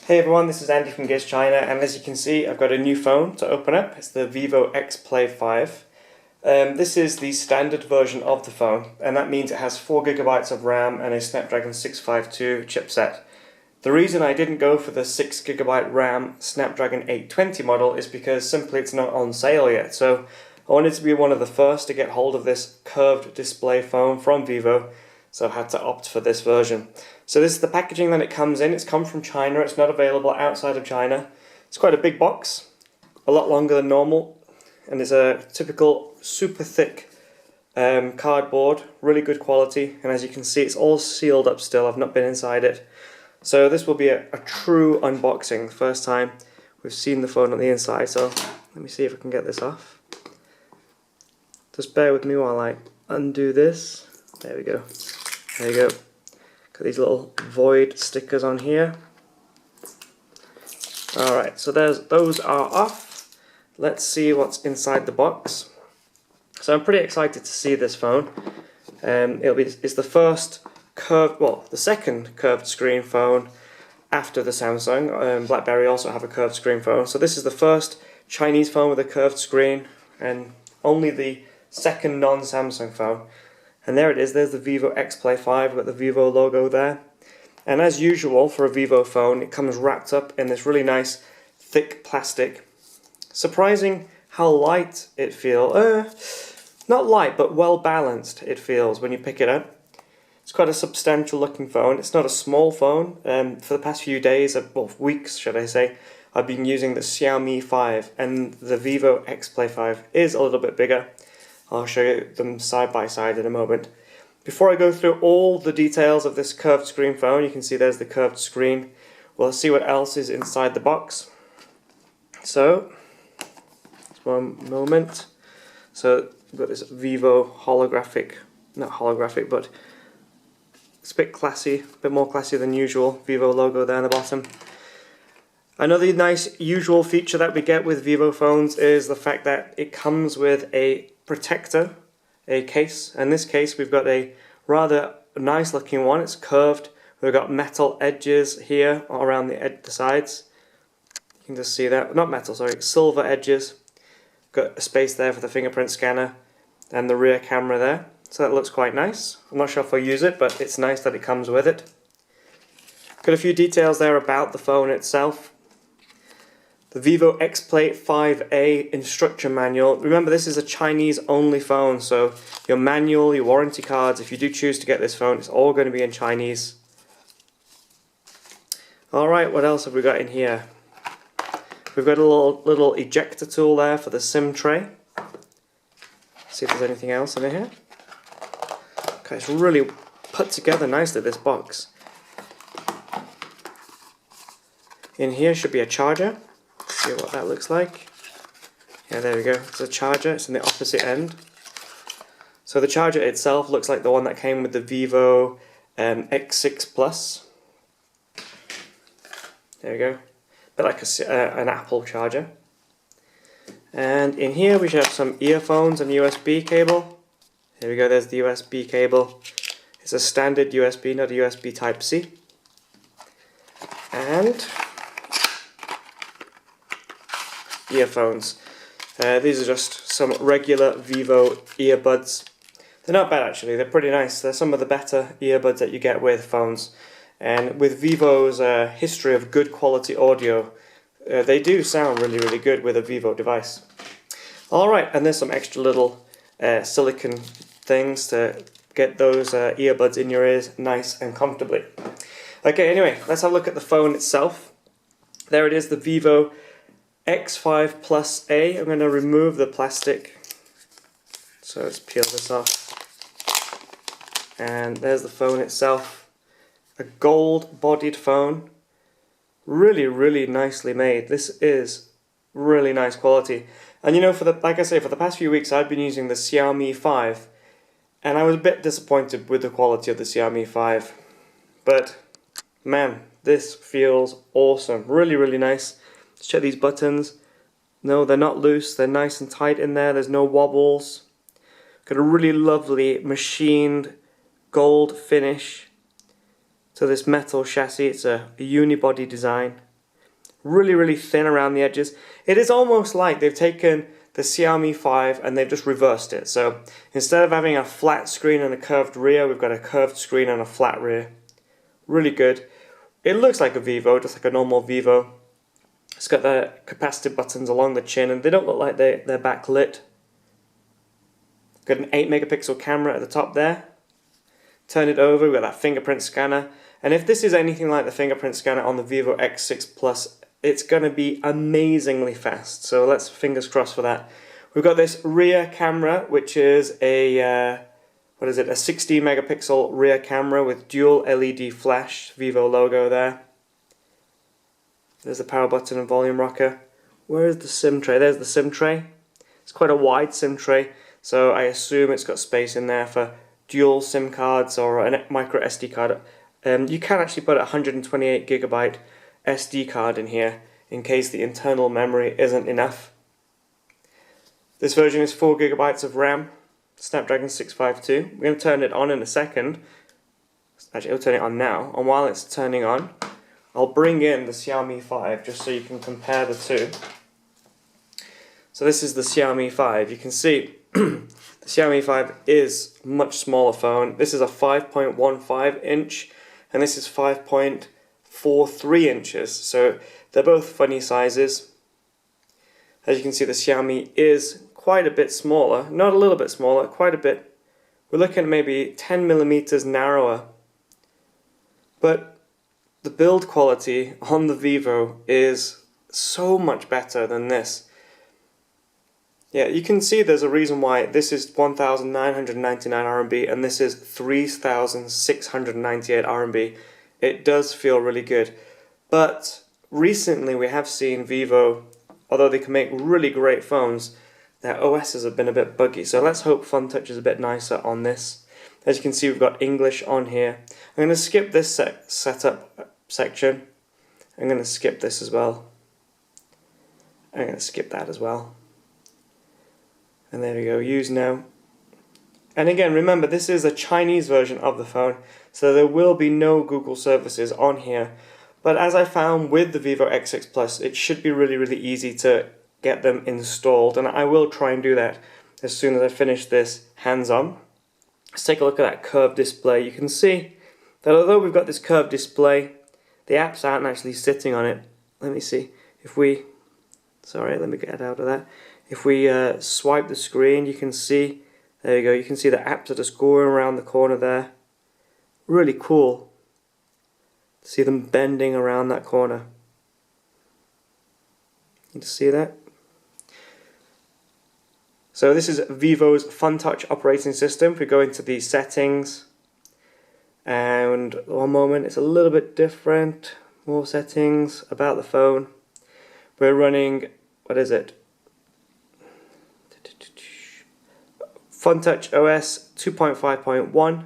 Hey everyone, this is Andy from Gizchina, and as you can see I've got a new phone to open up. It's the Vivo Xplay 5. This is the standard version of the phone, and that means it has 4GB of RAM and a Snapdragon 652 chipset. The reason I didn't go for the 6GB RAM Snapdragon 820 model is because simply it's not on sale yet. So I wanted to be one of the first to get hold of this curved display phone from Vivo, so I had to opt for this version. So this is the packaging that it comes in. It's come from China, it's not available outside of China. It's quite a big box, a lot longer than normal, and it's a typical super thick cardboard, really good quality, and as you can see it's all sealed up still. I've not been inside it. So this will be a true unboxing, the first time we've seen the phone on the inside. So let me see if I can get this off. Just bear with me while I undo this. There we go. There you go. Got these little void stickers on here. Alright, so those are off. Let's see what's inside the box. So I'm pretty excited to see this phone. It's the first curved, well, the second curved screen phone after the Samsung. BlackBerry also have a curved screen phone. So this is the first Chinese phone with a curved screen, and only the second non-Samsung phone. And there it is, there's the Vivo Xplay 5, got the Vivo logo there. And as usual for a Vivo phone, it comes wrapped up in this really nice thick plastic. Surprising how light it feels. Not light, but well balanced it feels when you pick it up. It's quite a substantial looking phone. It's not a small phone. For the past few days, well, weeks should I say, I've been using the Xiaomi 5, and the Vivo Xplay 5 is a little bit bigger. I'll show you them side by side in a moment. Before I go through all the details of this curved screen phone, you can see there's the curved screen. We'll see what else is inside the box. So, just one moment. So, we've got this Vivo holographic, not holographic, but it's a bit classy, a bit more classy than usual. Vivo logo there on the bottom. Another nice usual feature that we get with Vivo phones is the fact that it comes with a protector, a case. In this case we've got a rather nice looking one. It's curved. We've got metal edges here around the sides. You can just see that, not metal, sorry, silver edges. Got a space there for the fingerprint scanner and the rear camera there. So that looks quite nice. I'm not sure if I'll use it, but it's nice that it comes with it. Got a few details there about the phone itself. The Vivo Xplay 5A instruction manual. Remember, this is a Chinese only phone, so your manual, your warranty cards, if you do choose to get this phone, it's all going to be in Chinese. Alright, what else have we got in here? We've got a little ejector tool there for the SIM tray. See if there's anything else in here. Okay, it's really put together nicely, this box. In here should be a charger. See what that looks like. Yeah, there we go. It's a charger. It's in the opposite end. So the charger itself looks like the one that came with the Vivo X6 Plus. There we go. A bit like an Apple charger. And in here we should have some earphones and USB cable. There we go. There's the USB cable. It's a standard USB, not a USB Type-C. And earphones. These are just some regular Vivo earbuds. They're not bad actually, they're pretty nice. They're some of the better earbuds that you get with phones. And with Vivo's history of good quality audio, they do sound really, really good with a Vivo device. Alright, and there's some extra little silicone things to get those earbuds in your ears nice and comfortably. Okay, anyway, let's have a look at the phone itself. There it is, the Vivo X5 Plus A. I'm going to remove the plastic. So let's peel this off. And there's the phone itself. A gold bodied phone. Really, really nicely made. This is really nice quality. And you know, like I say, for the past few weeks I've been using the Xiaomi 5. And I was a bit disappointed with the quality of the Xiaomi 5. But man, this feels awesome. Really, really nice. Let's check these buttons. No, they're not loose. They're nice and tight in there. There's no wobbles. Got a really lovely machined gold finish to this metal chassis. It's a unibody design. really thin around the edges. It is almost like they've taken the Xiaomi 5 and they've just reversed it. So instead of having a flat screen and a curved rear, we've got a curved screen and a flat rear. Really good. It looks like a Vivo, just like a normal Vivo. It's got the capacitive buttons along the chin and they don't look like they're backlit. Got an 8 megapixel camera at the top there. Turn it over, we've got that fingerprint scanner. And if this is anything like the fingerprint scanner on the Vivo X6 Plus, it's going to be amazingly fast. So let's fingers crossed for that. We've got this rear camera, which is a, a 16 megapixel rear camera with dual LED flash, Vivo logo there. There's the power button and volume rocker. Where is the SIM tray? There's the SIM tray. It's quite a wide SIM tray, so I assume it's got space in there for dual SIM cards or a micro SD card. You can actually put a 128 gigabyte SD card in here in case the internal memory isn't enough. This version is 4 gigabytes of RAM, Snapdragon 652. We're going to turn it on in a second. Actually, I'll turn it on now. And while it's turning on, I'll bring in the Xiaomi 5 just so you can compare the two. So this is the Xiaomi 5. You can see the Xiaomi 5 is a much smaller phone. This is a 5.15 inch and this is 5.43 inches. So they're both funny sizes. As you can see, the Xiaomi is quite a bit smaller. Not a little bit smaller, quite a bit. We're looking at maybe 10 millimeters narrower. But the build quality on the Vivo is so much better than this. Yeah, you can see there's a reason why this is 1,999 RMB and this is 3,698 RMB. It does feel really good. But recently we have seen Vivo, although they can make really great phones, their OSs have been a bit buggy. So let's hope FunTouch is a bit nicer on this. As you can see, we've got English on here. I'm going to skip this setup section. I'm going to skip this as well. I'm going to skip that as well. And there we go, use now. And again, remember, this is a Chinese version of the phone, so there will be no Google services on here. But as I found with the Vivo X6 Plus, it should be really easy to get them installed. And I will try and do that as soon as I finish this hands-on. Let's take a look at that curved display. You can see that although we've got this curved display, the apps aren't actually sitting on it. Let me see. If we... Sorry, let me get out of that. If we swipe the screen, you can see, there you go, you can see the apps are just going around the corner there. Really cool. See them bending around that corner. You can see that? So this is Vivo's FunTouch operating system. If we go into the settings, and one moment, it's a little bit different. More settings, about the phone. We're running, what is it? FunTouch OS 2.5.1.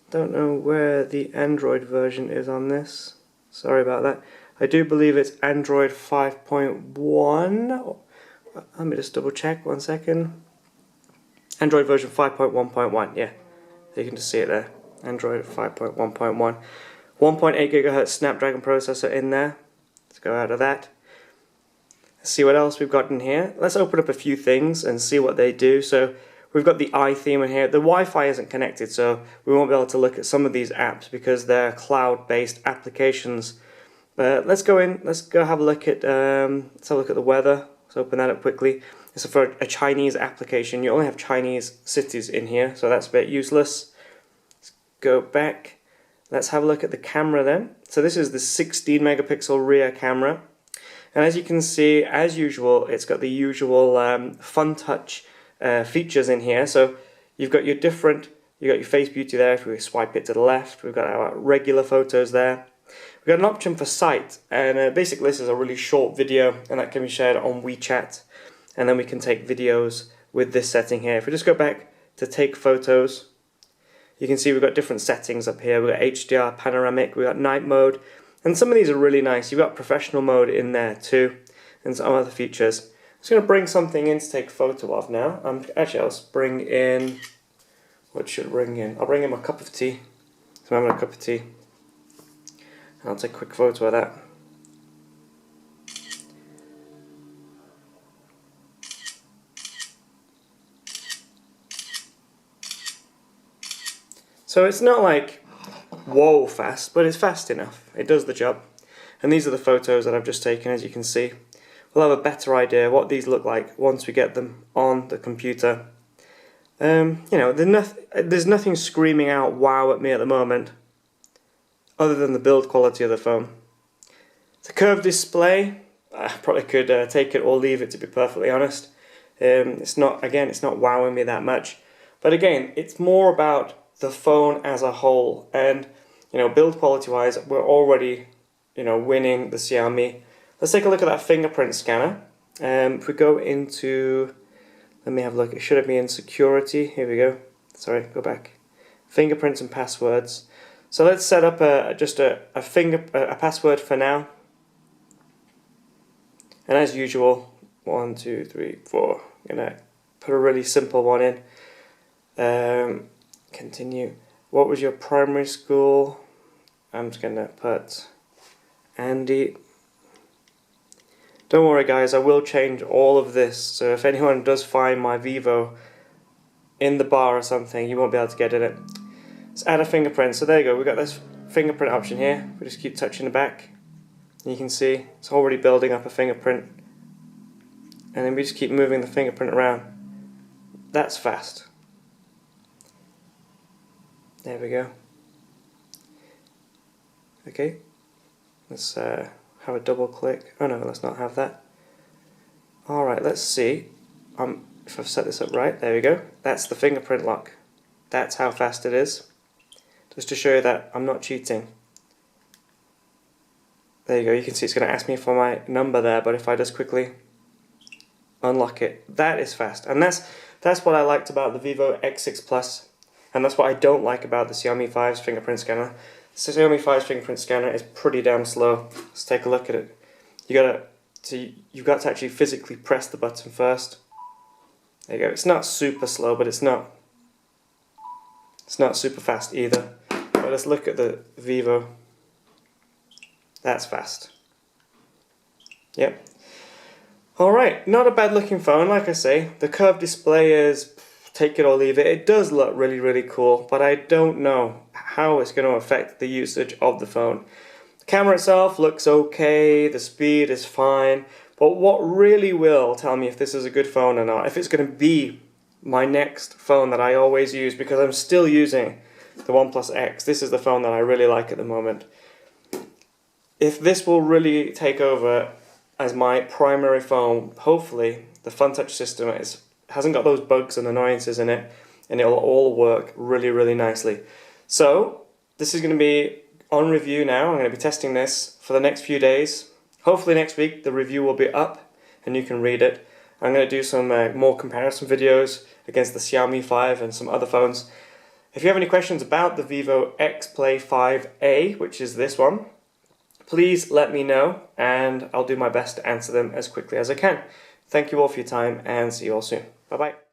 Don't know where the Android version is on this. Sorry about that. I do believe it's Android 5.1. Let me just double check, 1 second. Android version 5.1.1, yeah. You can just see it there. Android 5.1.1. 1.8 gigahertz Snapdragon processor in there. Let's go out of that. Let's see what else we've got in here. Let's open up a few things and see what they do. So we've got the iTheme in here. The Wi-Fi isn't connected, so we won't be able to look at some of these apps because they're cloud-based applications. But let's go in. Let's go have a look at. Let's have a look at the weather. Let's open that up quickly. It's for a Chinese application. You only have Chinese cities in here, so that's a bit useless. Let's go back. Let's have a look at the camera then. So this is the 16 megapixel rear camera. And as you can see, as usual, it's got the usual FunTouch features in here. So you've got your face beauty there. If we swipe it to the left, we've got our regular photos there. We've got an option for sight, and basically this is a really short video, and that can be shared on WeChat. And then we can take videos with this setting here. If we just go back to take photos, you can see we've got different settings up here. We've got HDR, panoramic, we've got night mode. And some of these are really nice. You've got professional mode in there too, and some other features. I'm just going to bring something in to take a photo of now. Actually, I'll bring in, what should I bring in? I'll bring in my cup of tea. So I'm having a cup of tea. I'll take a quick photo of that. So it's not like whoa fast, but it's fast enough. It does the job. And these are the photos that I've just taken, as you can see. We'll have a better idea what these look like once we get them on the computer. You know, there's nothing screaming out wow at me at the moment, other than the build quality of the phone. The curved display, I probably could take it or leave it, to be perfectly honest. It's not wowing me that much. But again, it's more about the phone as a whole, and you know, build quality wise, we're already, you know, winning the Xiaomi. Let's take a look at that fingerprint scanner. If we go into, let me have a look, it should be in security, here we go, sorry, go back, fingerprints and passwords. So let's set up just a password for now, and as usual, 1, 2, 3, 4, I'm gonna put a really simple one in. Continue. What was your primary school? I'm just gonna put Andy. Don't worry guys, I will change all of this, so if anyone does find my Vivo in the bar or something, you won't be able to get in it. Let's add a fingerprint. So there you go, we've got this fingerprint option here. We just keep touching the back, and you can see it's already building up a fingerprint, and then we just keep moving the fingerprint around. That's fast. There we go. Okay, let's have a double click. Oh no, let's not have that. Alright, let's see if I've set this up right. There we go. That's the fingerprint lock. That's how fast it is. Just to show you that I'm not cheating. There you go, you can see it's going to ask me for my number there, but if I just quickly unlock it, that is fast. And that's what I liked about the Vivo X6 Plus. And that's what I don't like about the Xiaomi 5's fingerprint scanner. The Xiaomi 5's fingerprint scanner is pretty damn slow. Let's take a look at it. You've got to actually physically press the button first. There you go. It's not super slow, but it's not super fast either. But let's look at the Vivo. That's fast. Yep. Alright, not a bad looking phone, like I say. The curved display is take it or leave it. It does look really, really cool, but I don't know how it's going to affect the usage of the phone. The camera itself looks okay, the speed is fine, but what really will tell me if this is a good phone or not, if it's going to be my next phone that I always use, because I'm still using the OnePlus X. This is the phone that I really like at the moment. If this will really take over as my primary phone, hopefully the FunTouch system hasn't got those bugs and annoyances in it, and it'll all work really, really nicely. So this is going to be on review now. I'm going to be testing this for the next few days. Hopefully next week the review will be up and you can read it. I'm going to do some more comparison videos against the Xiaomi 5 and some other phones. If you have any questions about the Vivo Xplay 5a, which is this one, please let me know and I'll do my best to answer them as quickly as I can. Thank you all for your time and see you all soon. Bye bye.